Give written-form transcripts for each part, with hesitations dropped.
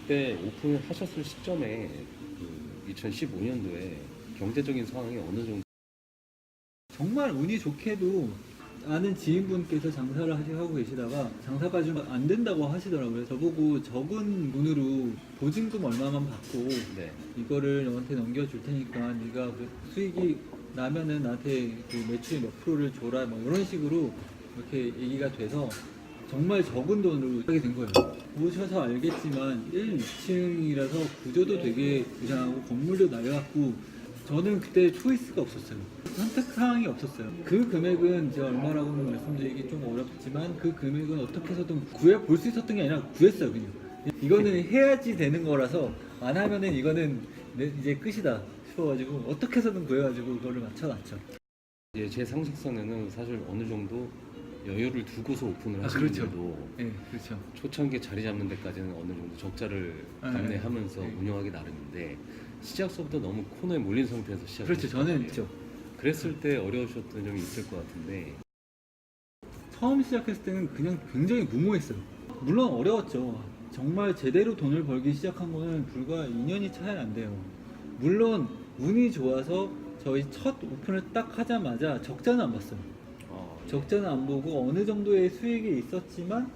그때 오픈을 하셨을 시점에 그 2015년도에 경제적인 상황이 어느 정도 정말 운이 좋게도 아는 지인분께서 장사를 하고 계시다가 장사가 좀 안 된다고 하시더라고요. 저보고 적은 돈으로 보증금 얼마만 받고 네. 이거를 너한테 넘겨줄 테니까 네가 그 수익이 나면은 나한테 그 매출의 몇 프로를 줘라 뭐 이런 식으로 이렇게 얘기가 돼서 정말 적은 돈으로 하게 된 거예요. 보셔서 알겠지만 1, 2층이라서 구조도 되게 이상하고 건물도 낡았고 저는 그때 초이스가 없었어요. 선택 사항이 없었어요. 그 금액은 제가 얼마라고는 말씀드리기 좀 어렵지만 그 금액은 어떻게 해서든 구해볼 수 있었던 게 아니라 구했어요 그냥. 이거는 해야지 되는 거라서 안 하면은 이거는 이제 끝이다 싶어가지고 어떻게 해서든 구해가지고 그거를 맞춰놨죠. 이제 제 상식선에는 사실 어느 정도 여유를 두고서 오픈을 하시는 그렇죠. 분들도 네, 그렇죠. 초창기 자리 잡는 데까지는 어느 정도 적자를 네, 감내하면서 네. 운영하기 나름인데 시작서부터 너무 코너에 몰린 상태에서 시작을 그렇죠. 저는 했거든요. 있죠. 그랬을 때 어려우셨던 점이 있을 것 같은데 처음 시작했을 때는 그냥 굉장히 무모했어요. 물론 어려웠죠. 정말 제대로 돈을 벌기 시작한 거는 불과 2년이 차이 안 돼요. 물론 운이 좋아서 저희 첫 오픈을 딱 하자마자 적자는 안 봤어요. 적자는 안 보고 어느 정도의 수익이 있었지만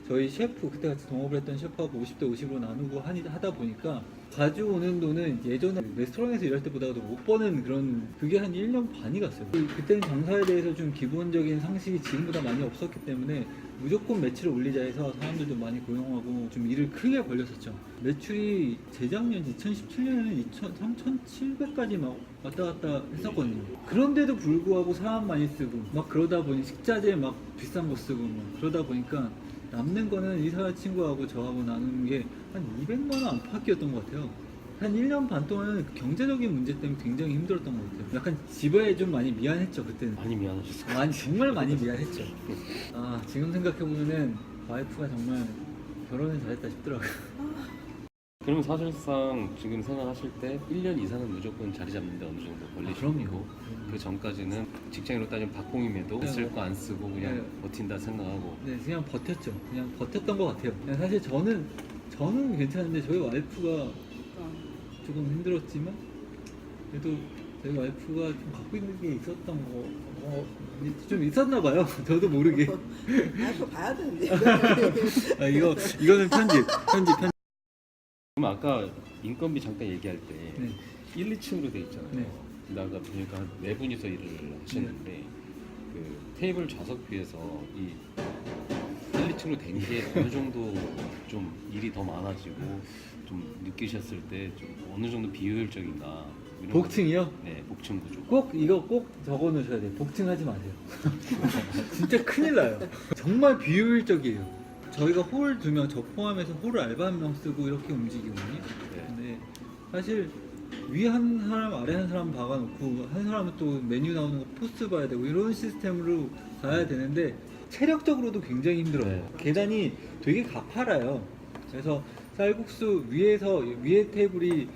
저희 셰프 그때 같이 동업을 했던 셰프하고 50대 50으로 나누고 하다 보니까 가져오는 돈은 예전에 레스토랑에서 일할 때보다도 못 버는 그런 그게 한 1년 반이 갔어요. 그때는 장사에 대해서 좀 기본적인 상식이 지금보다 많이 없었기 때문에 무조건 매출을 올리자 해서 사람들도 많이 고용하고 좀 일을 크게 벌렸었죠. 매출이 재작년 2017년에는 3,700까지 막 왔다 갔다 했었거든요. 그런데도 불구하고 사람 많이 쓰고 막 그러다 보니 식자재 막 비싼 거 쓰고 막 그러다 보니까 남는 거는 이사 친구하고 저하고 나누는 게 한 200만 원 안팎이었던 것 같아요. 한 1년 반 동안은 경제적인 문제 때문에 굉장히 힘들었던 것 같아요. 약간 집에 좀 많이 미안했죠, 그때는. 많이 미안하셨어요. 많이, 정말 많이 미안했죠. 아, 지금 생각해보면은 와이프가 정말 결혼을 잘했다 싶더라고요. 그럼 사실상 지금 생각하실 때 1년 이상은 무조건 자리 잡는데 어느 정도 걸리시고 그럼요. 그 전까지는 직장인으로 따지면 박공임에도 네, 쓸 거 안 쓰고 그냥 네. 버틴다 생각하고 네, 그냥 버텼죠. 그냥 버텼던 것 같아요. 그냥 사실 저는 괜찮은데 저희 와이프가 조금 힘들었지만 그래도 저희 와이프가 좀 갖고 있는 게 있었던 좀 있었나 봐요. 저도 모르게. 알고 봐야 되는데. 아, 이거는 편집. 그럼 아까 인건비 잠깐 얘기할 때 네. 1, 2층으로 돼 있잖아요. 네. 근데 아까 보니까 한 4분이서 일을 하셨는데 그 테이블 좌석 위에서 이 1, 2층으로 된 게 어느 정도 좀 일이 더 많아지고 좀 느끼셨을 때 좀 어느 정도 비효율적인가 이런 복층이요? 거- 네, 복층 구조. 이거 꼭 적어 놓으셔야 돼요. 복층하지 마세요. 진짜 큰일 나요. 정말 비효율적이에요. 저희가 홀 2명, 저 포함해서 홀을 알바 1명 쓰고 이렇게 움직이거든요. 네. 근데 사실 위 한 사람, 아래 한 사람 박아놓고 한 사람은 또 메뉴 나오는 거 포스트 봐야 되고 이런 시스템으로 가야 되는데 체력적으로도 굉장히 힘들어요. 네. 계단이 되게 가파라요. 그래서 쌀국수 위에 테이블이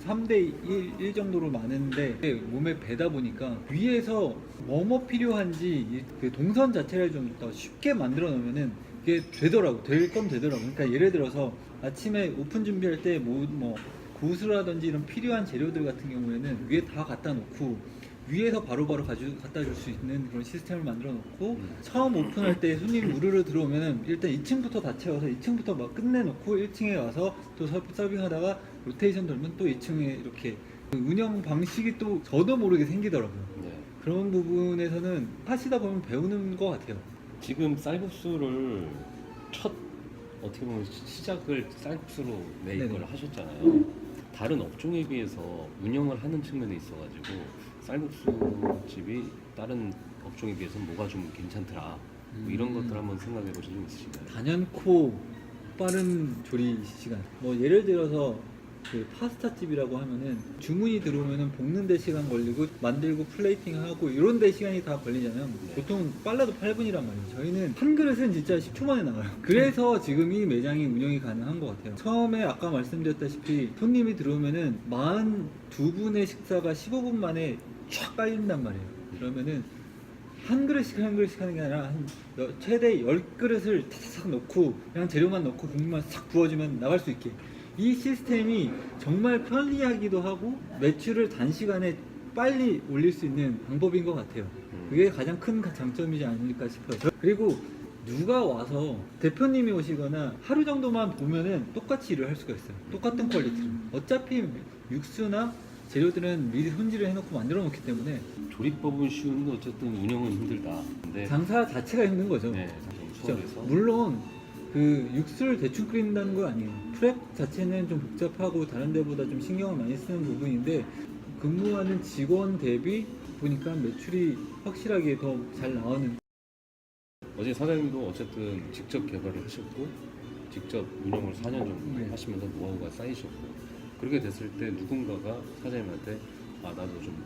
3대 1 정도로 많은데 몸에 배다 보니까 위에서 뭐뭐 필요한지 그 동선 자체를 좀 더 쉽게 만들어 놓으면은 그게 되더라고. 될 건 되더라고. 그러니까 예를 들어서 아침에 오픈 준비할 때 뭐 구슬라든지 이런 필요한 재료들 같은 경우에는 위에 다 갖다 놓고 위에서 바로바로 갖다 줄 수 있는 그런 시스템을 만들어 놓고 처음 오픈할 때 손님이 우르르 들어오면은 일단 2층부터 다 채워서 2층부터 막 끝내놓고 1층에 와서 또 서빙하다가 로테이션 돌면 또 2층에 이렇게 운영 방식이 또 저도 모르게 생기더라고요. 네. 그런 부분에서는 하시다 보면 배우는 것 같아요. 지금 쌀국수를 첫 어떻게 보면 시작을 쌀국수로 메이커를 네네. 하셨잖아요. 다른 업종에 비해서 운영을 하는 측면에 있어가지고 쌀국수 집이 다른 업종에 비해서 뭐가 좀 괜찮더라 뭐 이런 것들 한번 생각해 보신 적 있으신가요? 단연코 빠른 조리 시간. 뭐 예를 들어서 그 파스타 집이라고 하면은 주문이 들어오면은 볶는 데 시간 걸리고 만들고 플레이팅하고 이런 데 시간이 다 걸리잖아요. 네. 보통 빨라도 8분이란 말이에요. 저희는 한 그릇은 진짜 10초 만에 나가요. 그래서 지금 이 매장이 운영이 가능한 것 같아요. 처음에 아까 말씀드렸다시피 손님이 들어오면은 42분의 식사가 15분 만에 쫙 깔린단 말이에요. 그러면은 한 그릇씩 하는 게 아니라 최대 10그릇을 탁탁 넣고 그냥 재료만 넣고 국물만 싹 부어주면 나갈 수 있게 이 시스템이 정말 편리하기도 하고 매출을 단시간에 빨리 올릴 수 있는 방법인 것 같아요. 그게 가장 큰 장점이지 않을까 싶어요. 그리고 누가 와서 대표님이 오시거나 하루 정도만 보면은 똑같이 일을 할 수가 있어요. 똑같은 퀄리티로. 어차피 육수나 재료들은 미리 손질을 해놓고 만들어 놓기 때문에 조리법은 쉬운데 어쨌든 운영은 힘들다. 근데 장사 자체가 힘든 거죠. 네, 좀 그렇죠? 수월해서 물론 그 육수를 대충 끓인다는 거 아니에요. 프랩 자체는 좀 복잡하고 다른 데보다 좀 신경을 많이 쓰는 부분인데 근무하는 직원 대비 보니까 매출이 확실하게 더 잘 나오는. 어제 사장님도 어쨌든 직접 개발을 하셨고 직접 운영을 4년 정도 네. 하시면서 노하우가 쌓이셨고 그렇게 됐을 때 누군가가 사장님한테 나도 좀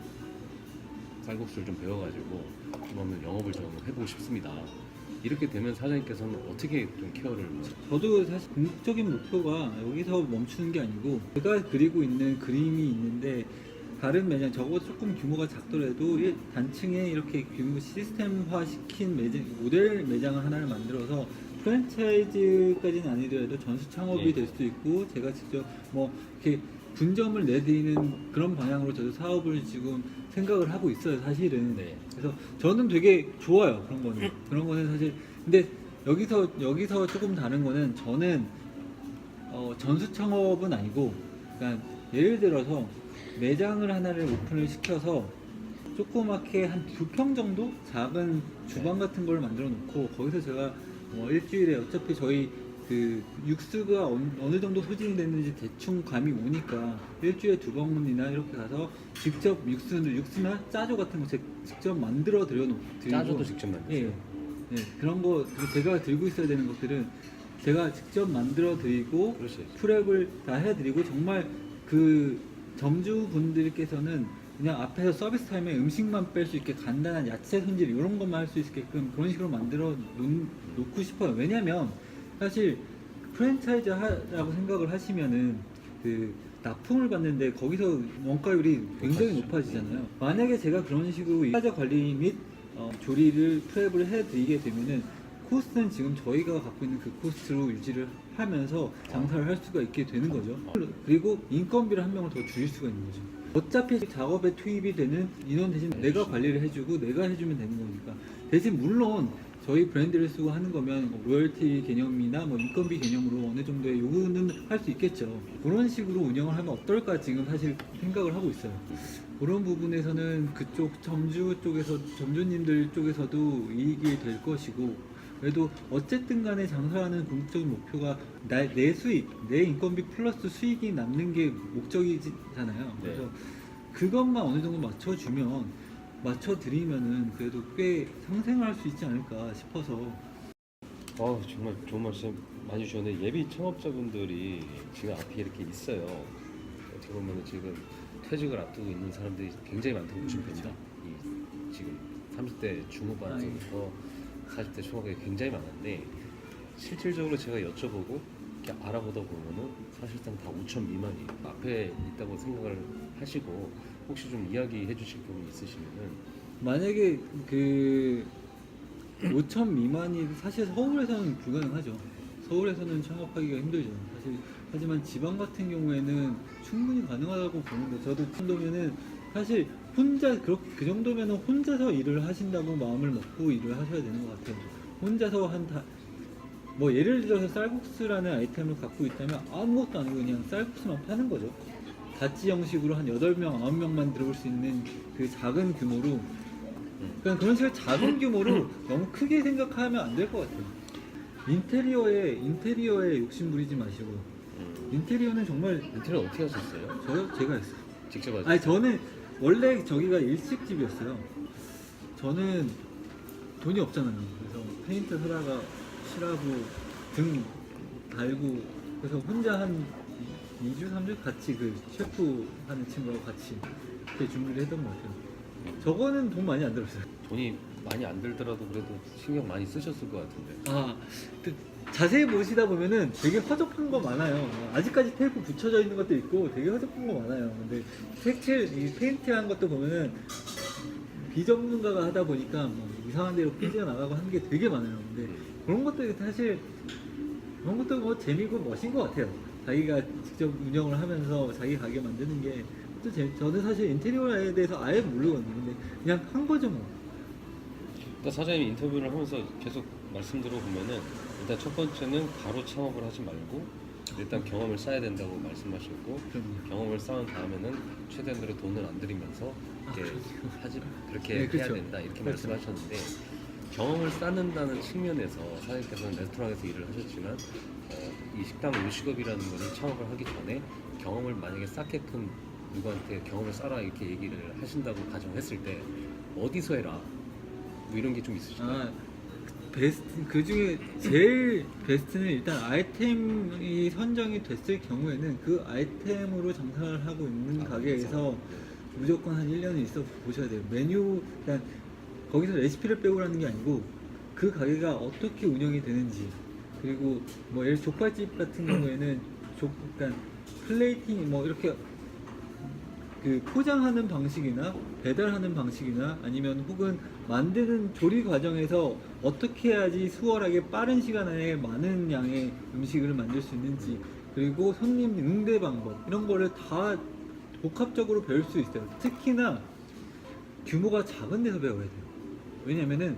쌀국수를 좀 배워가지고 좀 한번 영업을 좀 해보고 싶습니다. 이렇게 되면 사장님께서는 어떻게 좀 케어를 저도 사실 궁극적인 목표가 여기서 멈추는 게 아니고 제가 그리고 있는 그림이 있는데 다른 매장 적어도 조금 규모가 작더라도 단층에 이렇게 규모 시스템화 시킨 매장, 모델 매장을 하나를 만들어서 프랜차이즈까지는 아니더라도 전수 창업이 예. 될 수도 있고 제가 직접 뭐 이렇게 분점을 내드리는 그런 방향으로 저도 사업을 지금 생각을 하고 있어요, 사실은. 네. 그래서 저는 되게 좋아요, 그런 거는. 그런 거는 사실. 근데 여기서 조금 다른 거는 저는 전수 창업은 아니고, 그러니까 예를 들어서 매장을 하나를 오픈을 시켜서 조그맣게 한 2평 정도 작은 주방 같은 걸 만들어 놓고 거기서 제가 일주일에 어차피 저희 그 육수가 어느 정도 소진이 됐는지 대충 감이 오니까 일주일에 2번이나 이렇게 가서 직접 육수나 짜조 같은 거 직접 만들어 드리고 짜조도 직접 만드세요? 예, 그런 거 제가 들고 있어야 되는 것들은 제가 직접 만들어 드리고 그럴 수 있죠. 프랩을 다 해드리고 정말 그 점주분들께서는 그냥 앞에서 서비스 타임에 음식만 뺄 수 있게 간단한 야채 손질 이런 것만 할 수 있게끔 그런 식으로 만들어 놓고 싶어요. 왜냐면 사실 프랜차이즈라고 생각을 하시면은 그 납품을 받는데 거기서 원가율이 굉장히 높아지잖아요. 만약에 제가 그런 식으로 타자 관리 및 조리를 프랩을 해드리게 되면은 코스트는 지금 저희가 갖고 있는 그 코스트로 유지를 하면서 장사를 할 수가 있게 되는 거죠. 그리고 인건비를 한 명을 더 줄일 수가 있는 거죠. 어차피 작업에 투입이 되는 인원 대신 내가 관리를 해주고 내가 해주면 되는 거니까. 대신 물론 저희 브랜드를 쓰고 하는 거면 뭐 로열티 개념이나 뭐 인건비 개념으로 어느 정도의 요구는 할 수 있겠죠. 그런 식으로 운영을 하면 어떨까 지금 사실 생각을 하고 있어요. 그런 부분에서는 그쪽 점주 쪽에서 점주님들 쪽에서도 이익이 될 것이고 그래도 어쨌든 간에 장사하는 궁극적인 목표가 내 수익, 내 인건비 플러스 수익이 남는 게 목적이잖아요. 그래서 그것만 어느 정도 맞춰드리면은 그래도 꽤 상생할 수 있지 않을까 싶어서. 정말 좋은 말씀 많이 주셨는데 예비 창업자분들이 지금 앞에 이렇게 있어요. 어떻게 보면 지금 퇴직을 앞두고 있는 사람들이 굉장히 많다고 보시면 됩니다. 이 지금 30대 중후반부터 40대 초반까지 굉장히 많은데 실질적으로 제가 여쭤보고 이렇게 알아보다 보면은 사실상 다 5천 미만이 앞에 있다고 생각을 하시고 혹시 좀 이야기해 주실 부분이 있으시면은 만약에 그 5천 미만이 사실 서울에서는 불가능하죠. 서울에서는 창업하기가 힘들죠. 하지만 지방 같은 경우에는 충분히 가능하다고 보는데 저도 그 정도면은 사실 혼자 그 정도면은 혼자서 일을 하신다고 마음을 먹고 일을 하셔야 되는 것 같아요. 혼자서 뭐 예를 들어서 쌀국수라는 아이템을 갖고 있다면 아무것도 안 하고 그냥 쌀국수만 파는 거죠. 다찌 형식으로 한 8명, 9명만 들어올 수 있는 그 작은 규모로 그냥 그런 식으로 작은 규모로 너무 크게 생각하면 안 될 것 같아요. 인테리어에 욕심 부리지 마시고 인테리어는 정말 인테리어 어떻게 하셨어요? 제가 했어요. 직접 하셨어요? 아니 저는 원래 저기가 일식집이었어요. 저는 돈이 없잖아요. 그래서 페인트 사다가 칠하고 등 달고 그래서 혼자 한 2주, 3주 같이 그 셰프 하는 친구하고 같이 그렇게 준비를 했던 것 같아요. 저거는 돈 많이 안 들었어요. 돈이 많이 안 들더라도 그래도 신경 많이 쓰셨을 것 같은데. 자세히 보시다 보면은 되게 허접한 거 많아요. 아직까지 테이프 붙여져 있는 것도 있고 되게 허접한 거 많아요. 근데 페인트한 것도 보면은 비전문가가 하다 보니까 뭐 이상한 데로 피지가 나가고 하는 게 되게 많아요. 근데 그런 것도 사실 그런 것도 뭐 재미고 멋인 것 같아요. 자기가 직접 운영을 하면서 자기 가게 만드는 게 또 저는 사실 인테리어에 대해서 아예 모르거든요. 근데 그냥 한 거죠 뭐. 일단 사장님이 인터뷰를 하면서 계속 말씀 들어보면은 일단 첫 번째는 바로 창업을 하지 말고 일단 경험을 쌓아야 된다고 말씀하셨고 그럼요. 경험을 쌓은 다음에는 최대한으로 돈을 안 들이면서 이렇게 하지 그렇게 네, 해야 그렇죠. 된다 이렇게 그렇죠. 말씀하셨는데 경험을 쌓는다는 측면에서 사장님께서는 레스토랑에서 일을 하셨지만 이 식당 요식업이라는 것을 창업을 하기 전에 경험을 만약에 쌓게끔 누구한테 경험을 쌓아라 이렇게 얘기를 하신다고 가정했을 때 어디서 해라 뭐 이런 게 좀 있으실까요? 베스트 그 중에 제일 베스트는 일단 아이템이 선정이 됐을 경우에는 그 아이템으로 장사를 하고 있는 가게에서 그렇죠. 무조건 한 1년은 있어 보셔야 돼요. 메뉴 그냥 거기서 레시피를 빼오라는 게 아니고 그 가게가 어떻게 운영이 되는지 그리고 뭐 예를 족발집 같은 경우에는 그러니까 플레이팅 뭐 이렇게 그 포장하는 방식이나 배달하는 방식이나 아니면 혹은 만드는 조리 과정에서 어떻게 해야지 수월하게 빠른 시간 안에 많은 양의 음식을 만들 수 있는지 그리고 손님 응대 방법 이런 거를 다 복합적으로 배울 수 있어요. 특히나 규모가 작은 데서 배워야 돼요. 왜냐면은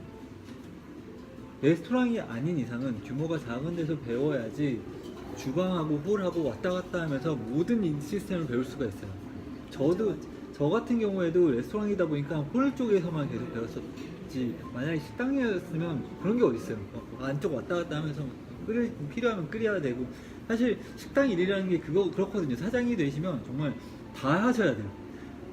레스토랑이 아닌 이상은 규모가 작은 데서 배워야지 주방하고 홀하고 왔다 갔다 하면서 모든 이 시스템을 배울 수가 있어요. 저 같은 경우에도 레스토랑이다 보니까 홀 쪽에서만 계속 배웠었지 만약에 식당이었으면 그런 게 어딨어요. 안쪽 왔다 갔다 하면서 필요하면 끓여야 되고 사실 식당 일이라는 게 그렇거든요. 사장이 되시면 정말 다 하셔야 돼요.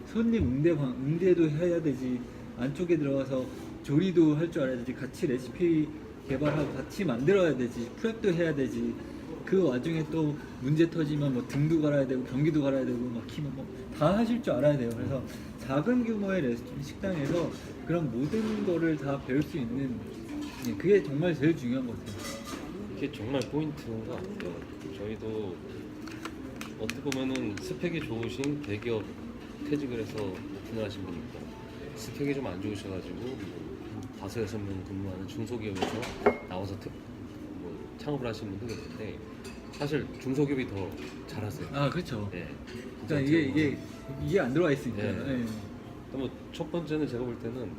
손님 응대도 해야 되지 안쪽에 들어가서 조리도 할 줄 알아야 되지 같이 레시피 개발하고 같이 만들어야 되지 프랩도 해야 되지 그 와중에 또 문제 터지면 뭐 등도 갈아야 되고 변기도 갈아야 되고 막히면 뭐 다 하실 줄 알아야 돼요. 그래서 작은 규모의 식당에서 그런 모든 거를 다 배울 수 있는 그게 정말 제일 중요한 것 같아요. 이게 정말 포인트인 것 같아요. 저희도 어떻게 보면은 스펙이 좋으신 대기업 퇴직을 해서 오픈을 하신 분이 있고 스펙이 좀 안 좋으셔가지고 뭐 5-6명 근무하는 중소기업에서 나와서 창업을 하신 분도 계신데 사실 중소기업이 더 잘하세요. 아 그렇죠. 네. 그러니까 이게 안 들어와 있으니까. 네. 뭐첫 번째는 제가 볼 때는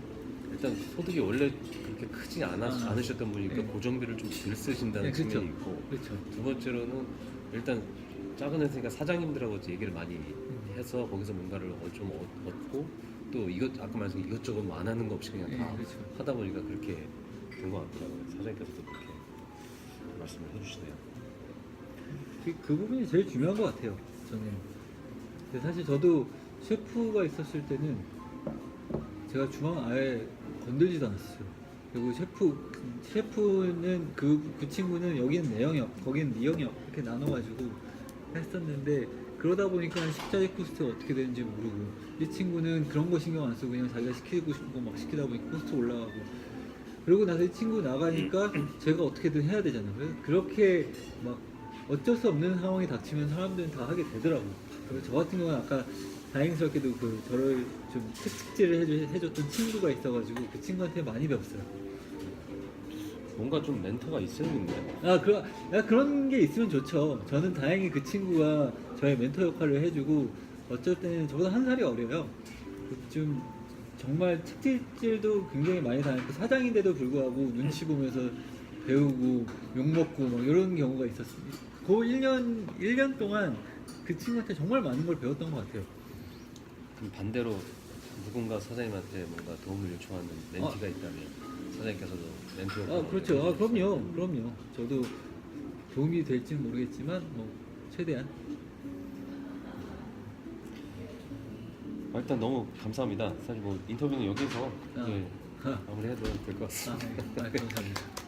일단 소득이 원래 그렇게 크지 않으셨던 분이니까 네. 고정비를 좀 덜 쓰신다는 네, 그렇죠. 측면이 있고 그렇죠. 두 번째로는 일단 작은 회사니까 사장님들하고 이제 얘기를 많이 해서 거기서 뭔가를 좀 얻고 또 아까 말씀 이것저것 뭐 안 하는 거 없이 그냥 다 네, 그렇죠. 하다 보니까 그렇게 된 것 같더라고요. 사장님께서도 그렇게 말씀을 해주시네요. 그 부분이 제일 중요한 것 같아요. 저는. 근데 사실 저도 셰프가 있었을 때는 제가 주방 아예 건들지도 않았어요. 그리고 셰프는 그 친구는 여기는 내 영역, 거기는 네 영역 이렇게 나눠가지고 했었는데 그러다 보니까 식자재 코스트가 어떻게 되는지 모르고 이 친구는 그런 거 신경 안 쓰고 그냥 자기가 시키고 싶은 거 막 시키다 보니까 코스트 올라가고 그러고 나서 이 친구 나가니까 제가 어떻게든 해야 되잖아요. 그래서 그렇게 막 어쩔 수 없는 상황이 닥치면 사람들은 다 하게 되더라고요. 그래서 저 같은 경우는 아까 다행스럽게도 저를 좀 특직질을 해줬던 친구가 있어가지고 그 친구한테 많이 배웠어요. 뭔가 좀 멘토가 있어야겠네요. 그런 게 있으면 좋죠. 저는 다행히 그 친구가 저의 멘토 역할을 해주고 어쩔 때는 저보다 한 살이 어려요. 좀 정말 책질도 굉장히 많이 당했고 사장인데도 불구하고 눈치 보면서 배우고 욕먹고 막 이런 경우가 있었습니다. 그 1년 동안 그 친구한테 정말 많은 걸 배웠던 것 같아요. 그럼 반대로 누군가 사장님한테 뭔가 도움을 요청하는 멘티가 있다면 사장님께서도 멘토 역할을 그렇죠. 그럼요. 저도 도움이 될지는 모르겠지만 뭐 최대한. 일단 너무 감사합니다. 사실 뭐 인터뷰는 여기서 아. 마무리해도 될 것 같습니다. 감사합니다.